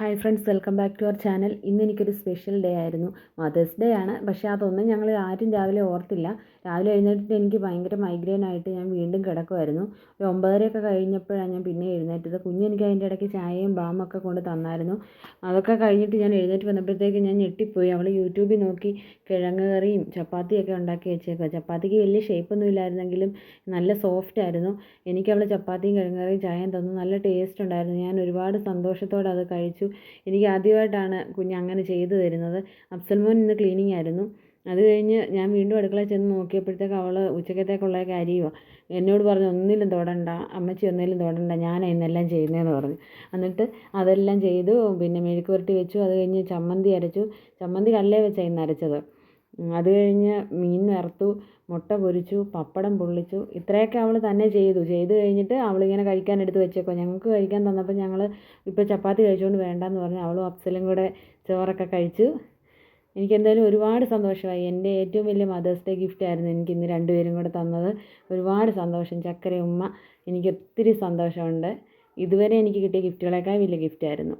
Hi friends, welcome back to our channel. ഇന്ന് എനിക്കൊരു special day ആയിരുന്നു. മദേഴ്സ് ഡേ ആണ്. പക്ഷേ അതൊന്നും ഞങ്ങൾ ആരും രാവിലെ ഓർത്തില്ല. രാവിലെ എഴുന്നേറ്റിട്ട് എനിക്ക് ഭയങ്കര മൈഗ്രെയിൻ ആയിട്ട് ഞാൻ വീണ്ടും കിടക്കുമായിരുന്നു. ഒരു 9:30 കഴിഞ്ഞപ്പോഴാണ് ഞാൻ പിന്നെ എഴുന്നേറ്റത്. കുഞ്ഞെനിക്ക് അതിൻ്റെ ഇടയ്ക്ക് ചായയും ബാമൊക്കെ കൊണ്ട് തന്നായിരുന്നു. അതൊക്കെ കഴിഞ്ഞിട്ട് ഞാൻ എഴുന്നേറ്റ് വന്നപ്പോഴത്തേക്ക് ഞാൻ ഞെട്ടിപ്പോയി. അവൾ യൂട്യൂബിൽ നോക്കി കിഴങ്ങ് കറിയും ചപ്പാത്തിയൊക്കെ ഉണ്ടാക്കി വെച്ചേക്കുക. ചപ്പാത്തിക്ക് വലിയ ഷേപ്പൊന്നും ഇല്ലായിരുന്നെങ്കിലും നല്ല സോഫ്റ്റ് ആയിരുന്നു. എനിക്ക് അവൾ ചപ്പാത്തിയും കിഴങ്ങ് കറിയും ചായയും തന്നു. നല്ല ടേസ്റ്റ് ഉണ്ടായിരുന്നു. ഞാൻ ഒരുപാട് സന്തോഷത്തോടെ അത് കഴിച്ചു. എനിക്ക് ആദ്യമായിട്ടാണ് കുഞ്ഞ് അങ്ങനെ ചെയ്തു തരുന്നത്. അഫ്സൽമോൻ ഇന്ന് ക്ലീനിങ് ആയിരുന്നു. അത് കഴിഞ്ഞ് ഞാൻ വീണ്ടും അടുക്കളയിൽ ചെന്ന് നോക്കിയപ്പോഴത്തേക്ക് അവൾ ഉച്ചക്കത്തേക്കുള്ളതൊക്കെ അരിയുക. എന്നോട് പറഞ്ഞു, ഒന്നിലും തൊടണ്ട അമ്മച്ചി, ഒന്നിലും തൊടണ്ട, ഞാനാണ് ഇന്നെല്ലാം ചെയ്യുന്നതെന്ന് പറഞ്ഞു. എന്നിട്ട് അതെല്ലാം ചെയ്തു. പിന്നെ മെഴുക്ക് പുരട്ടി വെച്ചു. അത് കഴിഞ്ഞ് ചമ്മന്തി അരച്ചു. ചമ്മന്തി കല്ലേ വെച്ചാണ് ഇന്ന് അരച്ചത്. അത് കഴിഞ്ഞ് മീൻ വറുത്തു, മുട്ട പൊരിച്ചു, പപ്പടം പൊള്ളിച്ചു. ഇത്രയൊക്കെ അവൾ തന്നെ ചെയ്തു കഴിഞ്ഞിട്ട് അവളിങ്ങനെ കഴിക്കാൻ എടുത്ത് വെച്ചേക്കോ. ഞങ്ങൾക്ക് കഴിക്കാൻ തന്നപ്പോൾ ഞങ്ങൾ ഇപ്പോൾ ചപ്പാത്തി കഴിച്ചുകൊണ്ട് വേണ്ടെന്ന് പറഞ്ഞു അവളും അഫ്സലും കൂടെ ചോറൊക്കെ കഴിച്ചു. എനിക്കെന്തായാലും ഒരുപാട് സന്തോഷമായി. എൻ്റെ ഏറ്റവും വലിയ മദേഴ്സ് ഡേ ഗിഫ്റ്റ് ആയിരുന്നു എനിക്ക് ഇന്ന് രണ്ടുപേരും കൂടെ തന്നത്. ഒരുപാട് സന്തോഷം. ചക്കര ഉമ്മ, എനിക്ക് ഒത്തിരി സന്തോഷമുണ്ട്. ഇതുവരെ എനിക്ക് കിട്ടിയ ഗിഫ്റ്റുകളേക്കാൾ വലിയ ഗിഫ്റ്റായിരുന്നു.